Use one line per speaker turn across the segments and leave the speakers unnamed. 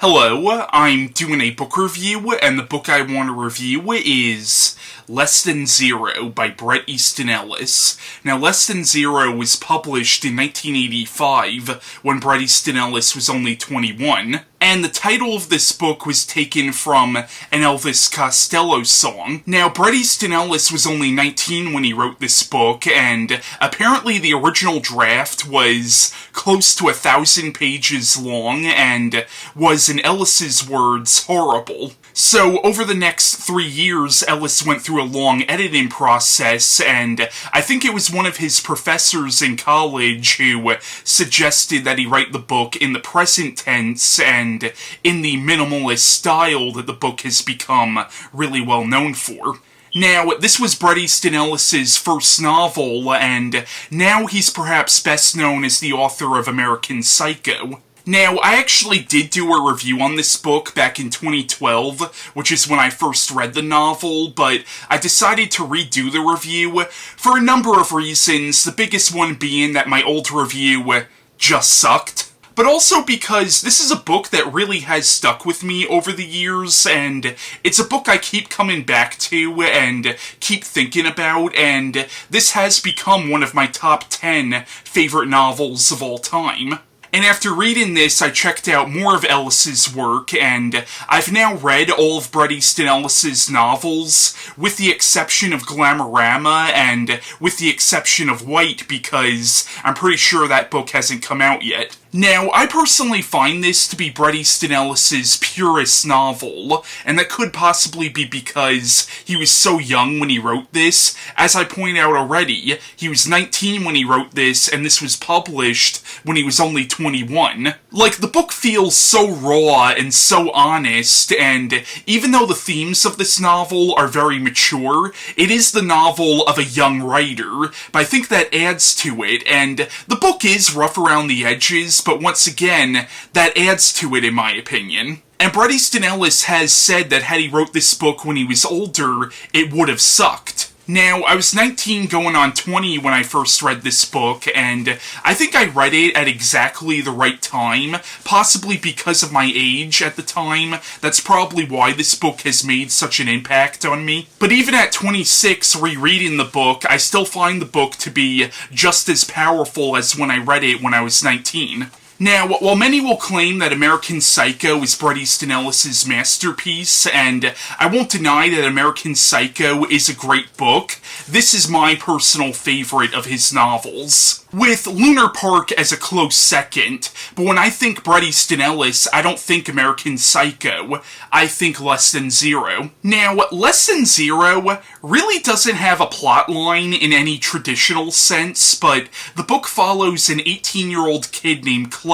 Hello, I'm doing a book review, and the book I want to review is Less Than Zero by Bret Easton Ellis. Now, Less Than Zero was published in 1985, when Bret Easton Ellis was only 21, and the title of this book was taken from an Elvis Costello song. Now, Bret Easton Ellis was only 19 when he wrote this book, and apparently the original draft was close to 1,000 pages long, and was, in Ellis's words, horrible. So, over the next 3 years, Ellis went through a long editing process, and I think it was one of his professors in college who suggested that he write the book in the present tense and in the minimalist style that the book has become really well known for. Now, this was Bret Easton Ellis's first novel, and now he's perhaps best known as the author of American Psycho. Now, I actually did do a review on this book back in 2012, which is when I first read the novel, but I decided to redo the review for a number of reasons, the biggest one being that my old review just sucked. But also because this is a book that really has stuck with me over the years, and it's a book I keep coming back to and keep thinking about, and this has become one of my top 10 favorite novels of all time. And after reading this, I checked out more of Ellis's work, and I've now read all of Bret Easton Ellis's novels, with the exception of Glamorama, and with the exception of White, because I'm pretty sure that book hasn't come out yet. Now, I personally find this to be Bret Easton Ellis's purest novel, and that could possibly be because he was so young when he wrote this. As I point out already, he was 19 when he wrote this, and this was published when he was only 21. Like, the book feels so raw and so honest, and even though the themes of this novel are very mature, it is the novel of a young writer, but I think that adds to it, and the book is rough around the edges, but once again, that adds to it in my opinion. And Bret Easton Ellis has said that had he wrote this book when he was older, it would have sucked. Now, I was 19 going on 20 when I first read this book, and I think I read it at exactly the right time, possibly because of my age at the time. That's probably why this book has made such an impact on me. But even at 26, rereading the book, I still find the book to be just as powerful as when I read it when I was 19. Now, while many will claim that American Psycho is Bret Easton Ellis's masterpiece, and I won't deny that American Psycho is a great book, this is my personal favorite of his novels, with Lunar Park as a close second. But when I think Bret Easton Ellis, I don't think American Psycho, I think Less Than Zero. Now, Less Than Zero really doesn't have a plot line in any traditional sense, but the book follows an 18-year-old kid named Clay,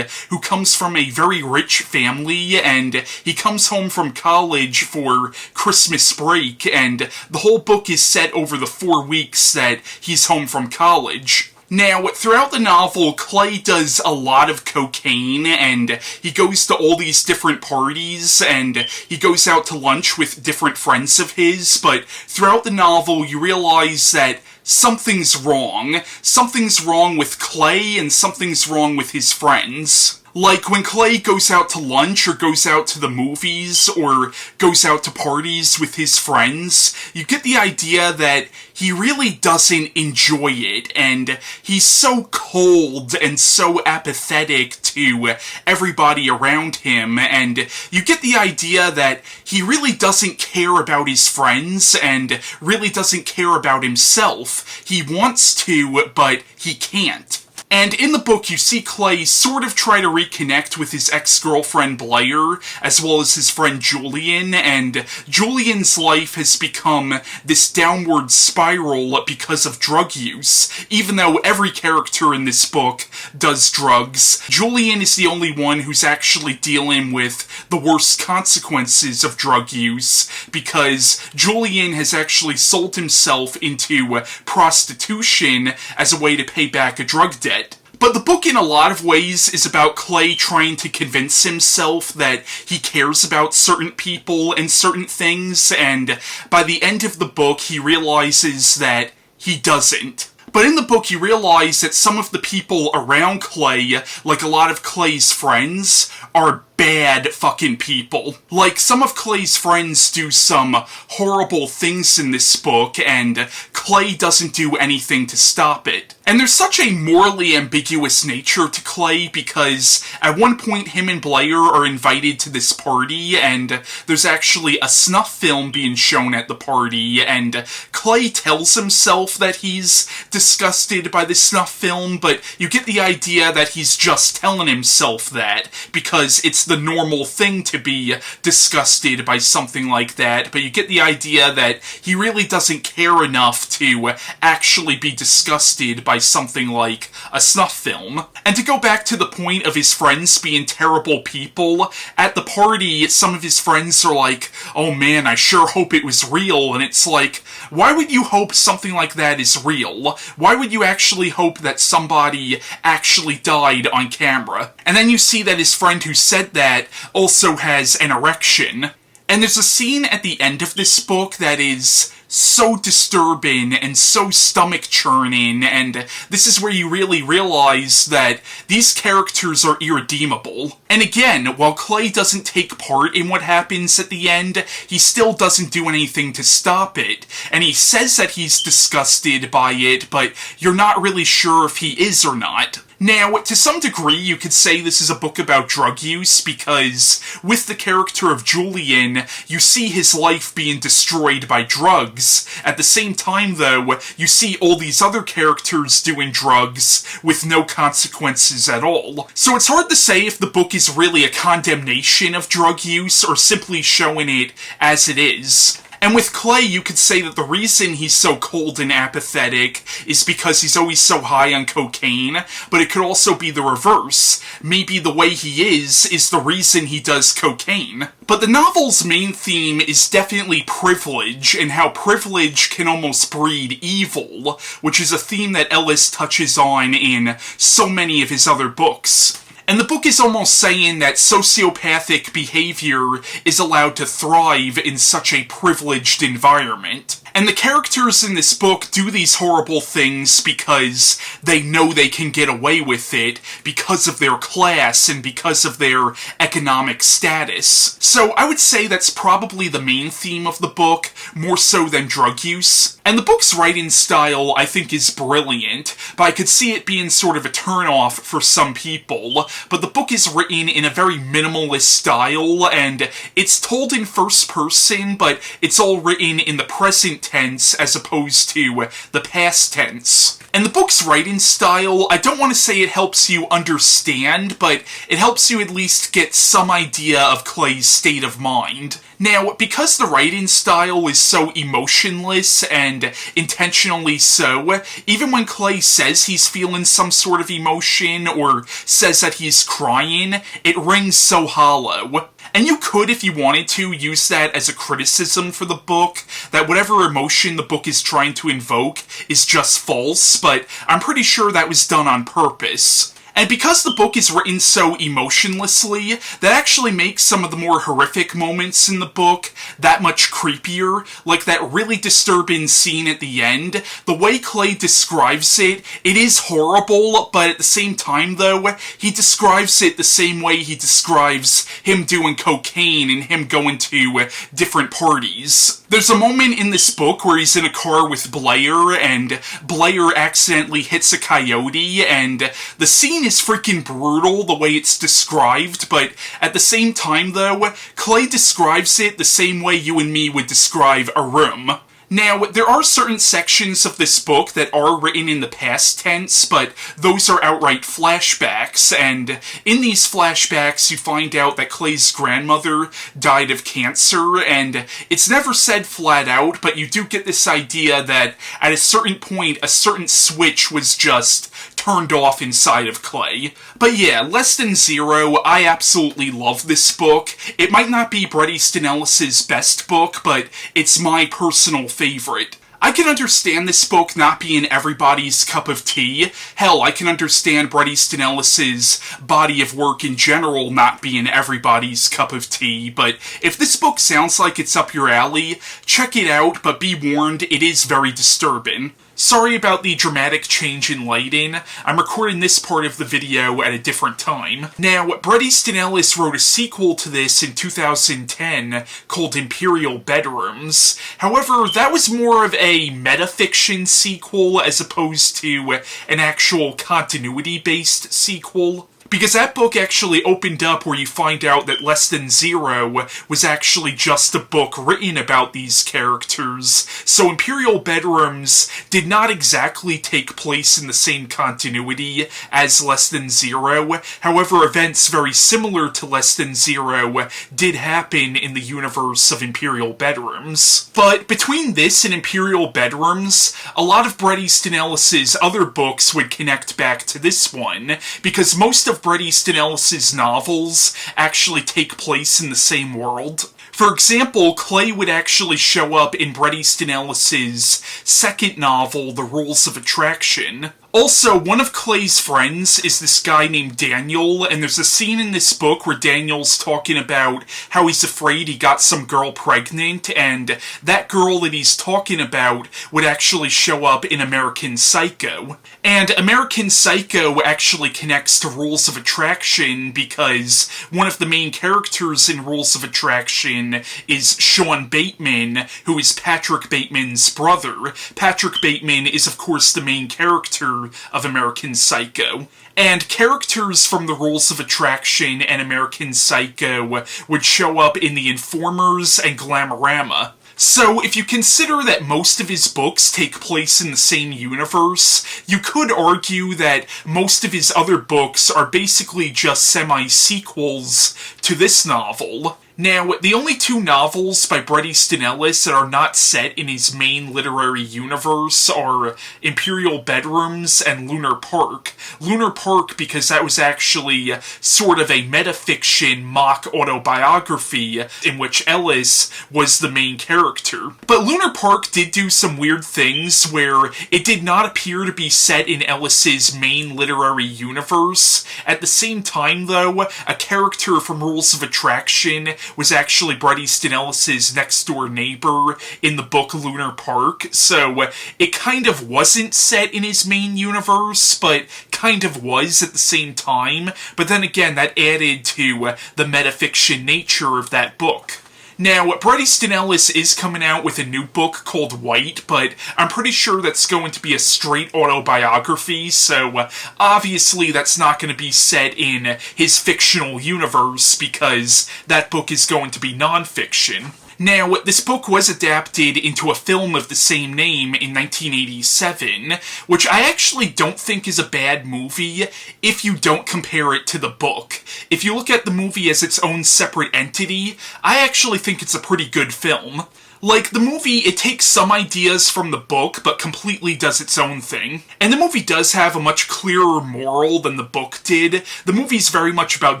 who comes from a very rich family, and he comes home from college for Christmas break, and the whole book is set over the 4 weeks that he's home from college. Now, throughout the novel, Clay does a lot of cocaine, and he goes to all these different parties, and he goes out to lunch with different friends of his, but throughout the novel, you realize that something's wrong. Something's wrong with Clay, and something's wrong with his friends. Like, when Clay goes out to lunch, or goes out to the movies, or goes out to parties with his friends, you get the idea that he really doesn't enjoy it, and he's so cold and so apathetic to everybody around him, and you get the idea that he really doesn't care about his friends, and really doesn't care about himself. He wants to, but he can't. And in the book, you see Clay sort of try to reconnect with his ex-girlfriend Blair, as well as his friend Julian, and Julian's life has become this downward spiral because of drug use. Even though every character in this book does drugs, Julian is the only one who's actually dealing with the worst consequences of drug use, because Julian has actually sold himself into prostitution as a way to pay back a drug debt. But the book in a lot of ways is about Clay trying to convince himself that he cares about certain people and certain things, and by the end of the book he realizes that he doesn't. But in the book, you realize that some of the people around Clay, like a lot of Clay's friends, are bad fucking people. Like, some of Clay's friends do some horrible things in this book, and Clay doesn't do anything to stop it. And there's such a morally ambiguous nature to Clay, because at one point him and Blair are invited to this party, and there's actually a snuff film being shown at the party, and Clay tells himself that he's disgusted by the snuff film, but you get the idea that he's just telling himself that, because it's the normal thing to be disgusted by something like that, but you get the idea that he really doesn't care enough to actually be disgusted by something like a snuff film. And to go back to the point of his friends being terrible people, at the party, some of his friends are like, oh man, I sure hope it was real, and it's like, why would you hope something like that is real? Why would you actually hope that somebody actually died on camera? And then you see that his friend who said that also has an erection. And there's a scene at the end of this book that is so disturbing and so stomach-churning, and this is where you really realize that these characters are irredeemable. And again, while Clay doesn't take part in what happens at the end, he still doesn't do anything to stop it. And he says that he's disgusted by it, but you're not really sure if he is or not. Now, to some degree, you could say this is a book about drug use, because with the character of Julian, you see his life being destroyed by drugs. At the same time, though, you see all these other characters doing drugs with no consequences at all. So it's hard to say if the book is really a condemnation of drug use, or simply showing it as it is. And with Clay, you could say that the reason he's so cold and apathetic is because he's always so high on cocaine, but it could also be the reverse. Maybe the way he is the reason he does cocaine. But the novel's main theme is definitely privilege, and how privilege can almost breed evil, which is a theme that Ellis touches on in so many of his other books. And the book is almost saying that sociopathic behavior is allowed to thrive in such a privileged environment. And the characters in this book do these horrible things because they know they can get away with it because of their class and because of their economic status. So I would say that's probably the main theme of the book, more so than drug use. And the book's writing style, I think, is brilliant, but I could see it being sort of a turn-off for some people. But the book is written in a very minimalist style, and it's told in first person, but it's all written in the present tense as opposed to the past tense. And the book's writing style, I don't want to say it helps you understand, but it helps you at least get some idea of Clay's state of mind. Now, because the writing style is so emotionless, and intentionally so, even when Clay says he's feeling some sort of emotion, or says that he's crying, it rings so hollow. And you could, if you wanted to, use that as a criticism for the book, that whatever emotion the book is trying to invoke is just false, but I'm pretty sure that was done on purpose. And because the book is written so emotionlessly, that actually makes some of the more horrific moments in the book that much creepier, like that really disturbing scene at the end. The way Clay describes it, it is horrible, but at the same time, though, he describes it the same way he describes him doing cocaine and him going to different parties. There's a moment in this book where he's in a car with Blair, and Blair accidentally hits a coyote, and the scene is freaking brutal the way it's described, but at the same time, though, Clay describes it the same way you and me would describe a room. Now, there are certain sections of this book that are written in the past tense, but those are outright flashbacks, and in these flashbacks you find out that Clay's grandmother died of cancer, and it's never said flat out, but you do get this idea that at a certain point a certain switch was just turned off inside of Clay. But yeah, Less Than Zero, I absolutely love this book. It might not be Bret Easton Ellis' best book, but it's my personal favorite. I can understand this book not being everybody's cup of tea. Hell, I can understand Bret Easton Ellis' body of work in general not being everybody's cup of tea, but if this book sounds like it's up your alley, check it out, but be warned, it is very disturbing. Sorry about the dramatic change in lighting. I'm recording this part of the video at a different time. Now, Bret Easton Ellis wrote a sequel to this in 2010 called Imperial Bedrooms. However, that was more of a metafiction sequel as opposed to an actual continuity-based sequel. Because that book actually opened up where you find out that Less Than Zero was actually just a book written about these characters, so Imperial Bedrooms did not exactly take place in the same continuity as Less Than Zero. However, events very similar to Less Than Zero did happen in the universe of Imperial Bedrooms. But between this and Imperial Bedrooms, a lot of Bret Easton Ellis's other books would connect back to this one, because most of Bret Easton Ellis's novels actually take place in the same world. For example, Clay would actually show up in Bret Easton Ellis's second novel, The Rules of Attraction. Also, one of Clay's friends is this guy named Daniel, and there's a scene in this book where Daniel's talking about how he's afraid he got some girl pregnant, and that girl that he's talking about would actually show up in American Psycho. And American Psycho actually connects to Rules of Attraction because one of the main characters in Rules of Attraction is Sean Bateman, who is Patrick Bateman's brother. Patrick Bateman is, of course, the main character of American Psycho. And characters from the Rules of Attraction and American Psycho would show up in The Informers and Glamorama. So, if you consider that most of his books take place in the same universe, you could argue that most of his other books are basically just semi-sequels to this novel. Now, the only two novels by Bret Easton Ellis that are not set in his main literary universe are Imperial Bedrooms and Lunar Park. Lunar Park because that was actually sort of a metafiction mock autobiography in which Ellis was the main character. But Lunar Park did do some weird things where it did not appear to be set in Ellis's main literary universe. At the same time, though, a character from Rules of Attraction was actually Bret Easton Ellis's next-door neighbor in the book Lunar Park, so it kind of wasn't set in his main universe, but kind of was at the same time. But then again, that added to the metafiction nature of that book. Now, Bret Easton Ellis is coming out with a new book called White, but I'm pretty sure that's going to be a straight autobiography, so obviously that's not going to be set in his fictional universe, because that book is going to be non-fiction. Now, this book was adapted into a film of the same name in 1987, which I actually don't think is a bad movie if you don't compare it to the book. If you look at the movie as its own separate entity, I actually think it's a pretty good film. Like, the movie, it takes some ideas from the book, but completely does its own thing. And the movie does have a much clearer moral than the book did. The movie's very much about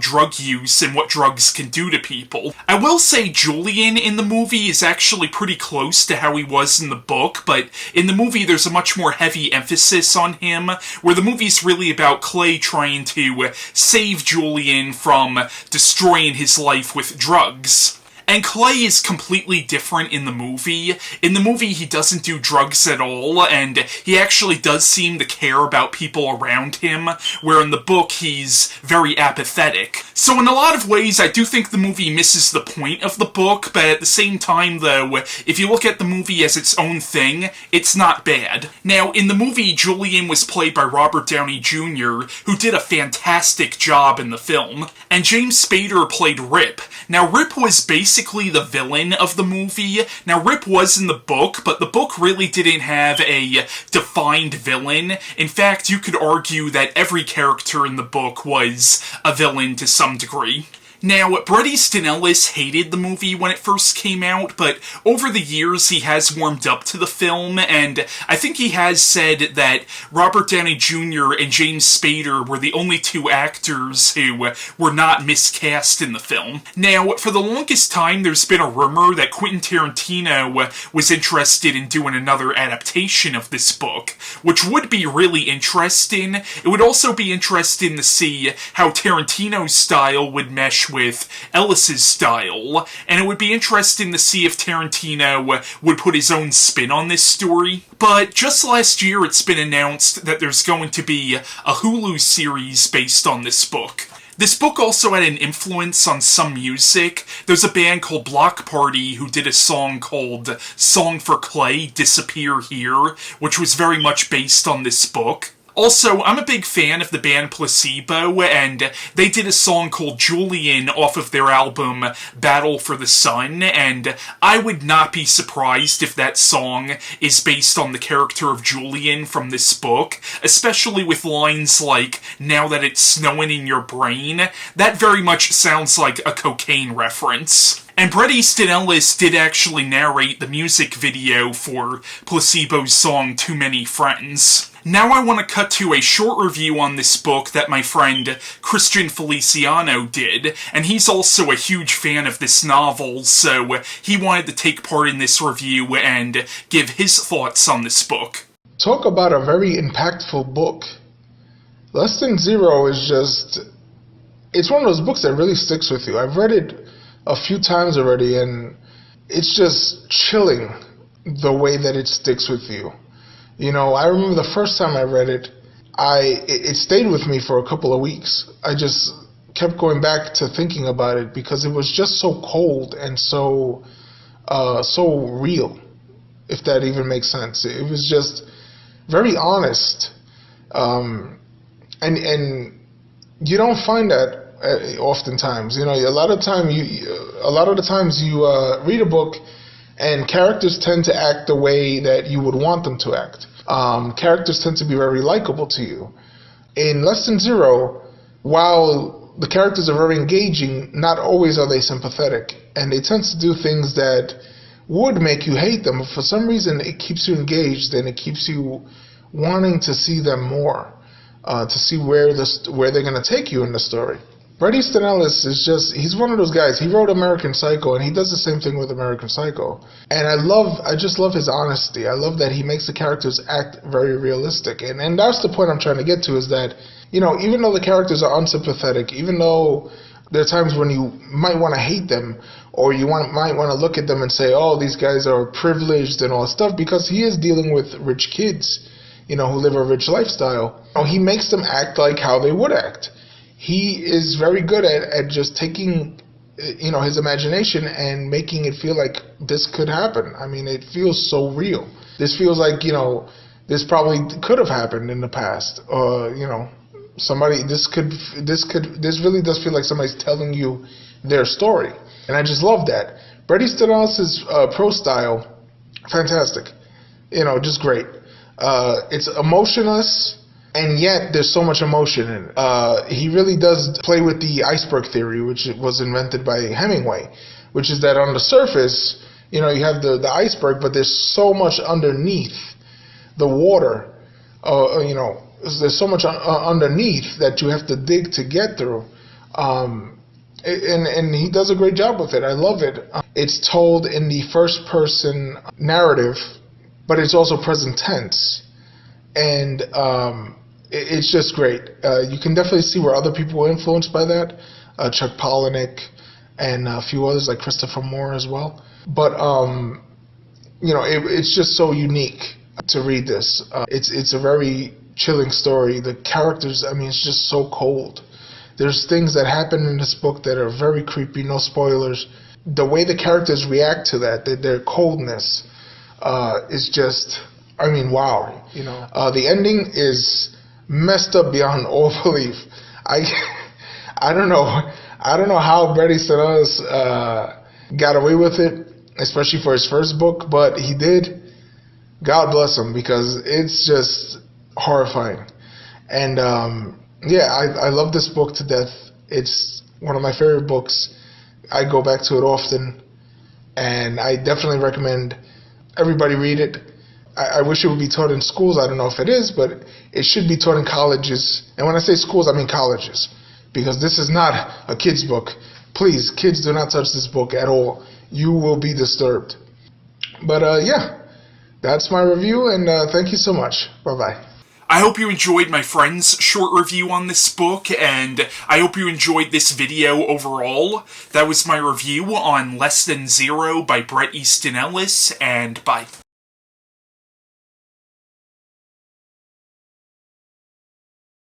drug use and what drugs can do to people. I will say Julian in the movie is actually pretty close to how he was in the book, but in the movie there's a much more heavy emphasis on him, where the movie's really about Clay trying to save Julian from destroying his life with drugs. And Clay is completely different in the movie. In the movie, he doesn't do drugs at all, and he actually does seem to care about people around him, where in the book, he's very apathetic. So in a lot of ways, I do think the movie misses the point of the book, but at the same time, though, if you look at the movie as its own thing, it's not bad. Now, in the movie, Julian was played by Robert Downey Jr., who did a fantastic job in the film, and James Spader played Rip. Now, Rip was basically the villain of the movie. Now, Rip was in the book, but the book really didn't have a defined villain. In fact, you could argue that every character in the book was a villain to some degree. Now, Bret Easton Ellis hated the movie when it first came out, but over the years he has warmed up to the film, and I think he has said that Robert Downey Jr. and James Spader were the only two actors who were not miscast in the film. Now, for the longest time there's been a rumor that Quentin Tarantino was interested in doing another adaptation of this book, which would be really interesting. It would also be interesting to see how Tarantino's style would mesh with Ellis's style, and it would be interesting to see if Tarantino would put his own spin on this story. But just last year, it's been announced that there's going to be a Hulu series based on this book. This book also had an influence on some music. There's a band called Block Party who did a song called Song for Clay, Disappear Here, which was very much based on this book. Also, I'm a big fan of the band Placebo, and they did a song called Julian off of their album Battle for the Sun, and I would not be surprised if that song is based on the character of Julian from this book, especially with lines like, "Now that it's snowing in your brain." That very much sounds like a cocaine reference. And Bret Easton Ellis did actually narrate the music video for Placebo's song Too Many Friends. Now I want to cut to a short review on this book that my friend Christian Feliciano did, and he's also a huge fan of this novel, so he wanted to take part in this review and give his thoughts on this book.
Talk about a very impactful book. Less Than Zero is it's one of those books that really sticks with you. I've read it a few times already, and it's just chilling the way that it sticks with you. You know, I remember the first time I read it, it stayed with me for a couple of weeks. I just kept going back to thinking about it because it was just so cold and so real, if that even makes sense. It was just very honest, and you don't find that oftentimes. You know, a lot of the times you read a book and characters tend to act the way that you would want them to act. Characters tend to be very likable to you. In Less Than Zero, while the characters are very engaging, not always are they sympathetic, and they tend to do things that would make you hate them, but for some reason it keeps you engaged and it keeps you wanting to see them more, to see where they're going to take you in the story. Bret Easton Ellis he's one of those guys. He wrote American Psycho, and he does the same thing with American Psycho. And I just love his honesty. I love that he makes the characters act very realistic. And that's the point I'm trying to get to, is that, you know, even though the characters are unsympathetic, even though there are times when you might want to hate them, or you might want to look at them and say, oh, these guys are privileged and all that stuff, because he is dealing with rich kids, you know, who live a rich lifestyle. You know, he makes them act like how they would act. He is very good at just taking, you know, his imagination and making it feel like this could happen. I mean, it feels so real. This feels like, you know, this probably could have happened in the past. You know, this really does feel like somebody's telling you their story. And I just love that. Bret Easton Ellis' prose style, fantastic. You know, just great. It's emotionless, and yet there's so much emotion in it. He really does play with the iceberg theory, which was invented by Hemingway, which is that on the surface, you know, you have the iceberg, but there's so much underneath the water. You know, there's so much underneath that you have to dig to get through. And he does a great job with it. I love it. It's told in the first person narrative, but it's also present tense. And it's just great. You can definitely see where other people were influenced by that. Chuck Palahniuk and a few others like Christopher Moore as well. But, you know, it's just so unique to read this. It's a very chilling story. The characters, I mean, it's just so cold. There's things that happen in this book that are very creepy, no spoilers. The way the characters react to that, their coldness, is just, I mean, wow. You know, the ending is messed up beyond all belief. I don't know how Bret Easton Ellis got away with it, especially for his first book, but he did. God bless him, because it's just horrifying. And yeah, I love this book to death. It's one of my favorite books. I go back to it often, and I definitely recommend everybody read it. I wish it would be taught in schools. I don't know if it is, but it should be taught in colleges. And when I say schools, I mean colleges, because this is not a kid's book. Please, kids, do not touch this book at all. You will be disturbed. But yeah, that's my review, and thank you so much. Bye-bye.
I hope you enjoyed my friend's short review on this book, and I hope you enjoyed this video overall. That was my review on Less Than Zero by Bret Easton Ellis, and bye.